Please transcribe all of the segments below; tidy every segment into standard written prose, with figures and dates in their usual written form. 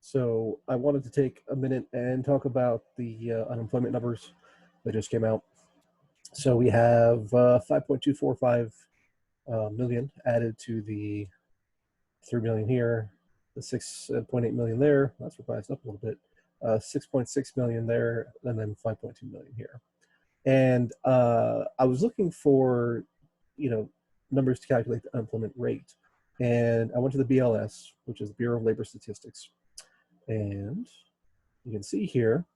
So I wanted to take a minute and talk about the unemployment numbers that just came out. So we have 5.245 million added to the 3 million here, the 6.8 million there. That's revised up a little bit. 6.6 million there, and then 5.2 million here. And I was looking for, numbers to calculate the unemployment rate, and I went to the BLS, which is the Bureau of Labor Statistics. And you can see here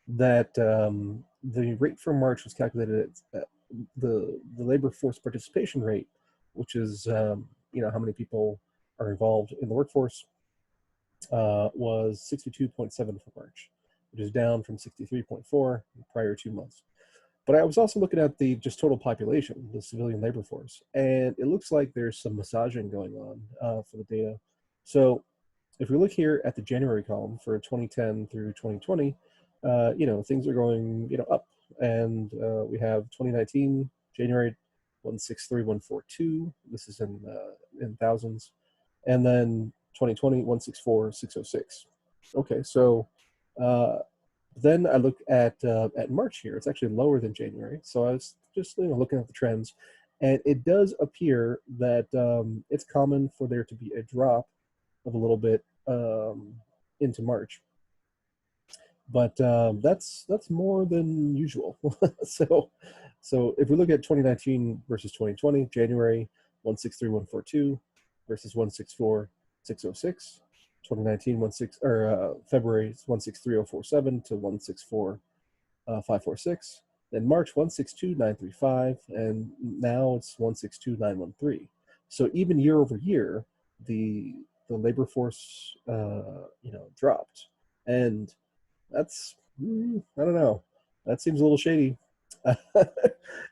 that the rate for March was calculated at the labor force participation rate, which is how many people are involved in the workforce, was 62.7 for March, which is down from 63.4 the prior 2 months. But I was also looking at the just total population, the civilian labor force, and it looks like there's some massaging going on for the data. So if we look here at the January column for 2010 through 2020, things are going, up. And we have 2019, January 163,142. This is in thousands. And then 2020, 164,606. Okay, so then I look at March here. It's actually lower than January. So I was just looking at the trends, and it does appear that it's common for there to be a drop of a little bit into March, but that's more than usual. so if we look at 2019 versus 2020, January 163,142 versus 164,606. 2019 February 163,047 to 164,546. Then March 162,935, and now it's 162,913. So even year over year, the labor force dropped, and that's I don't know, that seems a little shady.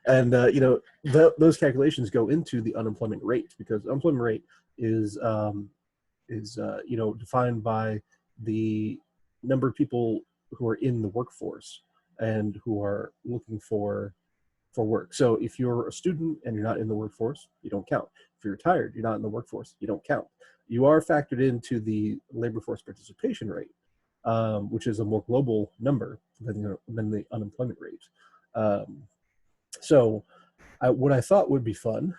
And those calculations go into the unemployment rate, because unemployment rate is defined by the number of people who are in the workforce and who are looking for work. So if you're a student and you're not in the workforce, you don't count. If you're retired, you're not in the workforce, you don't count. You are factored into the labor force participation rate, which is a more global number than the unemployment rate. So what I thought would be fun,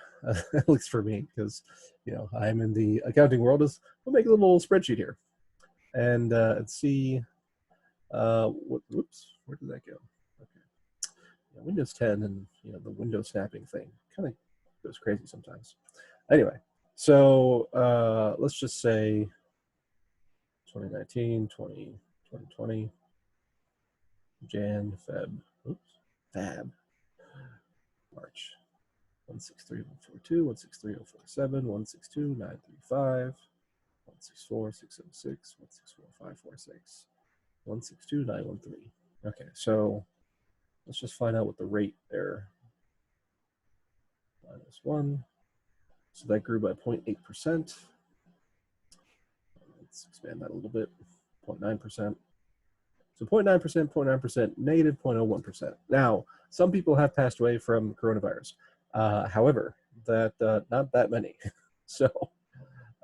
at least for me, because I'm in the accounting world, is we'll make a little spreadsheet here and see whoops, where did that go? Okay. Windows 10 and the window snapping thing kind of goes crazy sometimes. Anyway, so let's just say 2019, 2020, Jan, Feb, March. 163,142, 163,047, 162,935, 164,606, 164,546, 162,913. Okay, so let's just find out what the rate there. -1. So that grew by 0.8%. Let's expand that a little bit. 0.9%. So 0.9%, 0.9%, negative 0.01%. Now, some people have passed away from coronavirus. However, that not that many. So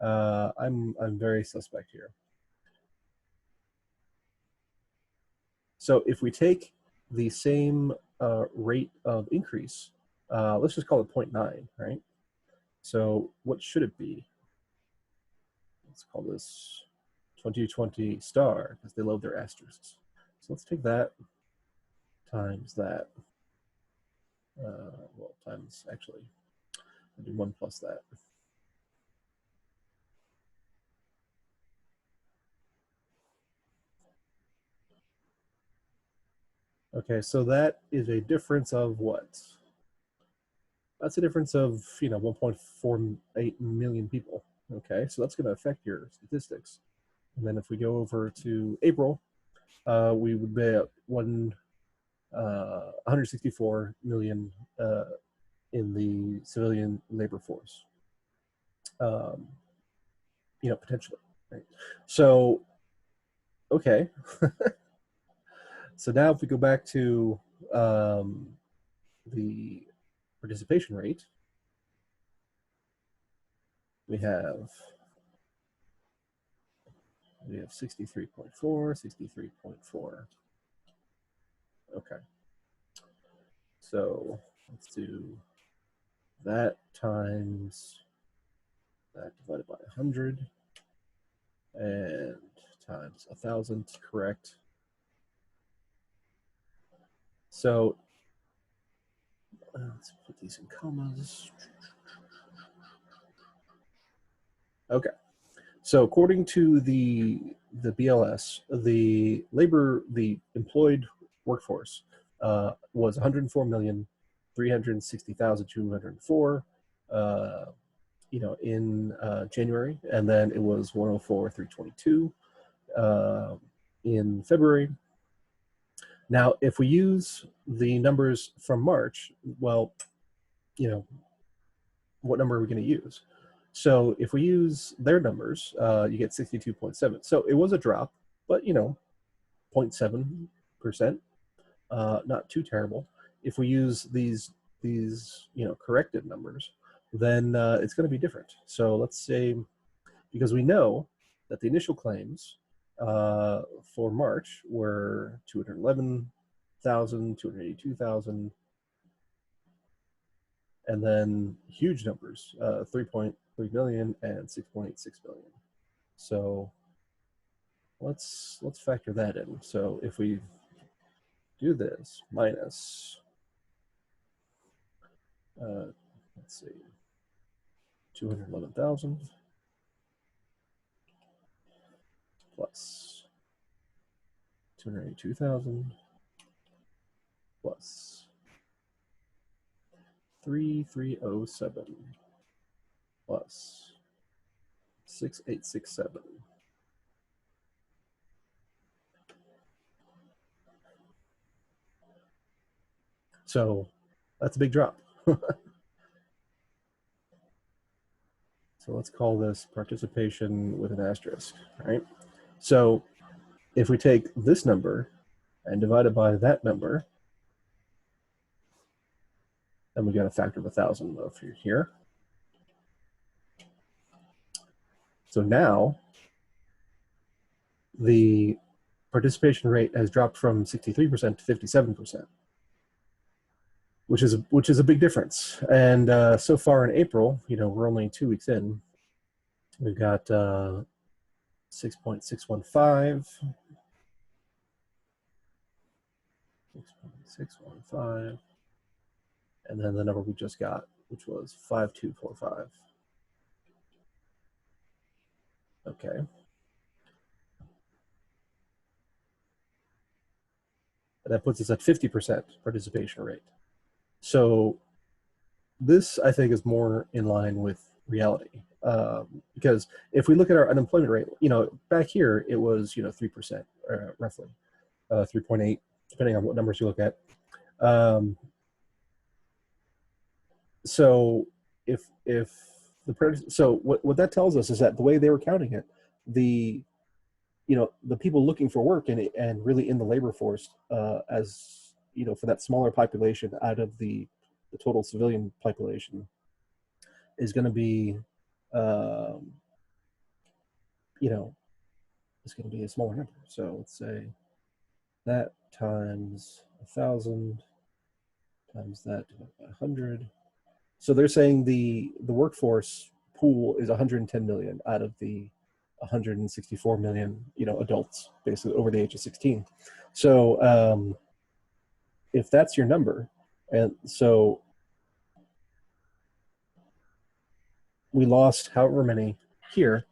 I'm very suspect here. So if we take the same rate of increase, let's just call it 0.9, right? So what should it be? Let's call this 2020 star, because they love their asterisks. So let's take that times that. Well, times, actually, I'll do 1 plus that. Okay, so that is a difference of what? That's a difference of 1.48 million people. Okay, so that's going to affect your statistics. And then if we go over to April, we would be at 164 million in the civilian labor force. Potentially. Right? So, okay. So now if we go back to the participation rate, we have We have 63.4, 63.4. Okay. So let's do that times that divided by 100 and times 1,000, correct? So let's put these in commas. Okay. So according to the BLS, the employed workforce was 104,360,204, in January, and then it was 104,322 in February. Now, if we use the numbers from March, well, what number are we going to use? So if we use their numbers, you get 62.7. So it was a drop, but 0.7%, not too terrible. If we use these corrected numbers, then it's going to be different. So let's say, because we know that the initial claims for March were 211,000, 282,000, and then huge numbers, 3.3 million and 6.86 million. So let's factor that in. So if we do this minus, let's see, 211,000 plus 282,000 plus 3,307 plus 6,867. So that's a big drop. So let's call this participation with an asterisk, right? So if we take this number and divide it by that number, then we got a factor of 1,000 over here. So now the participation rate has dropped from 63% to 57%, which is a big difference. And so far in April, we're only 2 weeks in. We've got 6.615, 6.615, and then the number we just got, which was 5,245. Okay. And that puts us at 50% participation rate. So this, I think, is more in line with reality, because if we look at our unemployment rate, back here it was 3%, roughly 3.8, depending on what numbers you look at. So what that tells us is that the way they were counting it, the people looking for work and really in the labor force, as for that smaller population out of the total civilian population, is going to be it's going to be a smaller number. So let's say that times 1,000 times that divided by 100. So they're saying the workforce pool is 110 million out of the 164 million adults, basically over the age of 16. So if that's your number, and so we lost however many here,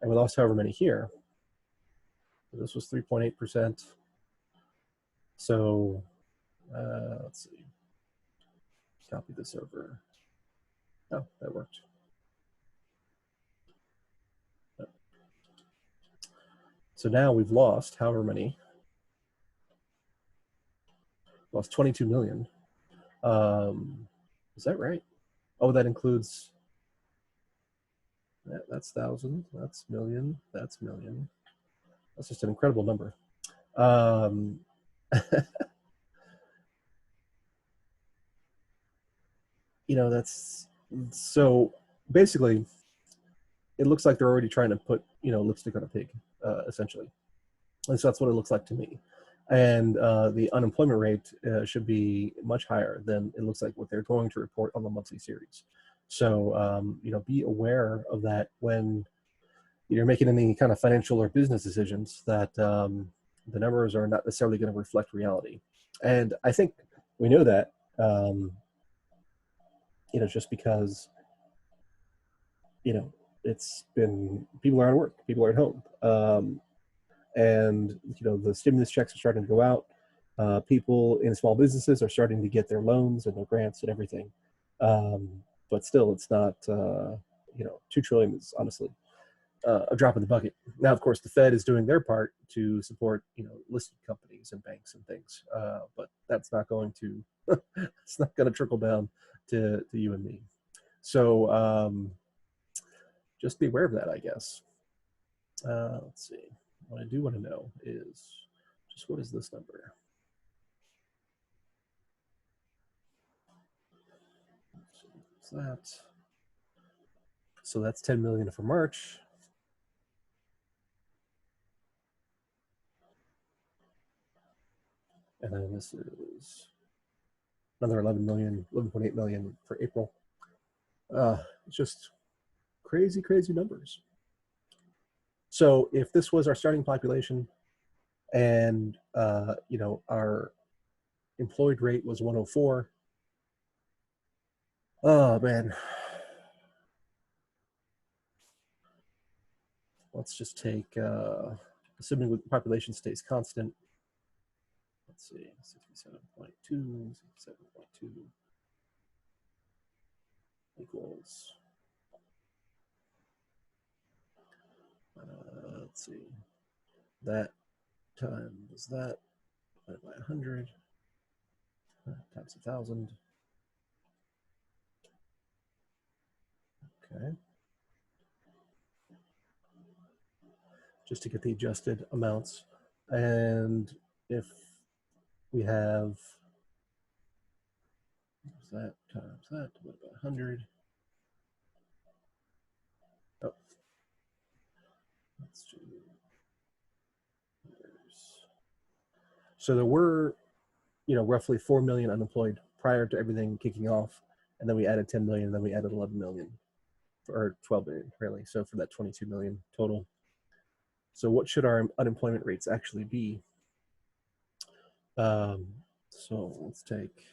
and we lost however many here. This was 3.8%. So let's see. Copy this over. Oh, that worked. So now we've lost however many. Lost 22 million. Is that right? Oh, that includes, that's 1,000, that's million, that's million. That's just an incredible number. That's, so basically it looks like they're already trying to put, lipstick on a pig, essentially. And so that's what it looks like to me. And the unemployment rate should be much higher than it looks like what they're going to report on the monthly series. So, be aware of that when you're making any kind of financial or business decisions, that the numbers are not necessarily going to reflect reality. And I think we know that, just because, it's been, people are out of work, people are at home. And the stimulus checks are starting to go out. People in small businesses are starting to get their loans and their grants and everything. But still, it's not, 2 trillion is honestly a drop in the bucket. Now, of course, the Fed is doing their part to support, listed companies and banks and things. But that's not going to, it's not going to trickle down to you and me. So just be aware of that, I guess. Let's see. What I do want to know is just, what is this number? So that's 10 million for March. And then this is another 11 million, 11.8 million for April. It's just crazy, crazy numbers. So if this was our starting population and, our employed rate was 104, oh man, let's just take, assuming the population stays constant, let's see, 67.2, 67.2 equals, let's see, that times that divided by 100 times 1,000. Okay. Just to get the adjusted amounts. And if we have that times that divided by 100. Oh, let's do. So there were, roughly 4 million unemployed prior to everything kicking off, and then we added 10 million, and then we added 11 million, or 12 million, really. So for that 22 million total. So what should our unemployment rates actually be? So let's take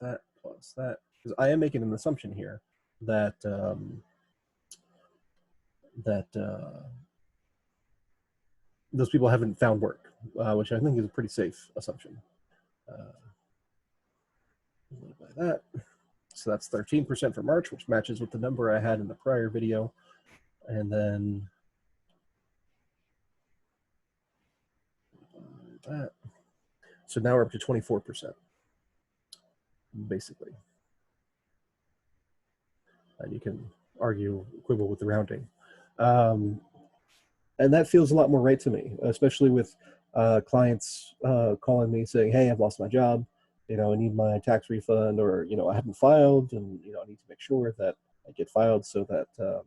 that plus that, because I am making an assumption here that those people haven't found work, which I think is a pretty safe assumption. By that, so that's 13% for March, which matches with the number I had in the prior video, and then that. So now we're up to 24%, basically. And you can argue, quibble with the rounding. And that feels a lot more right to me, especially with clients calling me saying, hey, I've lost my job. I need my tax refund, or, I haven't filed, and, I need to make sure that I get filed so that, I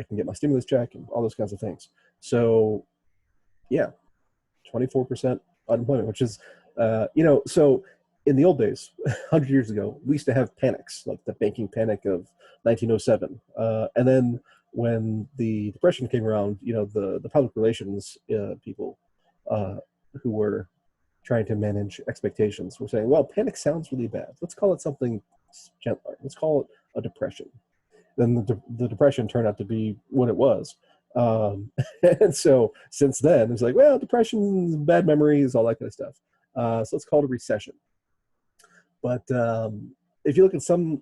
can get my stimulus check and all those kinds of things. So yeah, 24% unemployment, which is, so in the old days, 100 years ago, we used to have panics, like the banking panic of 1907. And then when the Depression came around, the public relations people who were trying to manage expectations were saying, well, panic sounds really bad. Let's call it something gentler. Let's call it a depression. Then the depression turned out to be what it was. And so since then, it's like, well, depression, bad memories, all that kind of stuff. So let's call it a recession. But if you look at some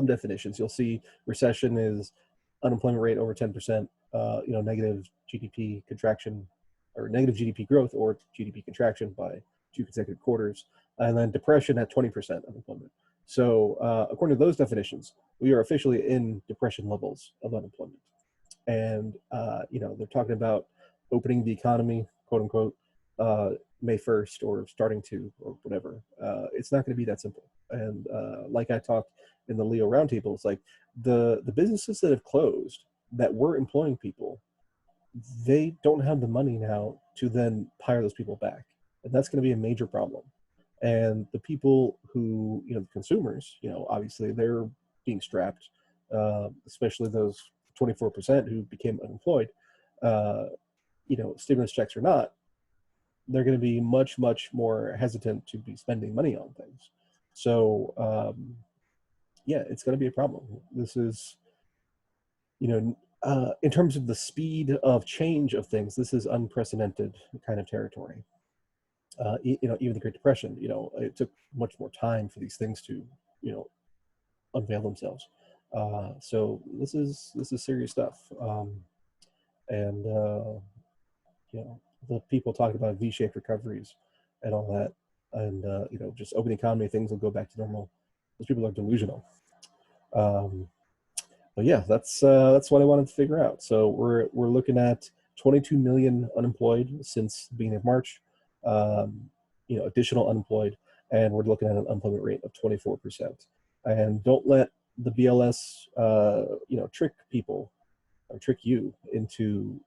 definitions, you'll see recession is unemployment rate over 10%, negative GDP contraction, or negative GDP growth or GDP contraction by 2 consecutive quarters, and then depression at 20% unemployment. So according to those definitions, we are officially in depression levels of unemployment. And, they're talking about opening the economy, quote unquote, May 1st, or starting to, or whatever. It's not going to be that simple. And like I talked in the Leo Roundtable, it's like the businesses that have closed that were employing people, they don't have the money now to then hire those people back, and that's going to be a major problem. And the people who, the consumers, obviously they're being strapped, especially those 24% who became unemployed. Uh, stimulus checks or not, they're going to be much, much more hesitant to be spending money on things. So, yeah, it's going to be a problem. This is, in terms of the speed of change of things, this is unprecedented kind of territory. Even the Great Depression, it took much more time for these things to, unveil themselves. So this is serious stuff. And the people talking about V-shaped recoveries and all that, and just open the economy, things will go back to normal. Those people are delusional. Um, but yeah, that's what I wanted to figure out. So we're looking at 22 million unemployed since the beginning of March. Additional unemployed, and we're looking at an unemployment rate of 24%. And don't let the BLS, trick people or trick you into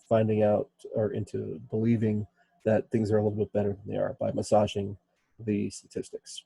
finding out or into believing that things are a little bit better than they are by massaging the statistics.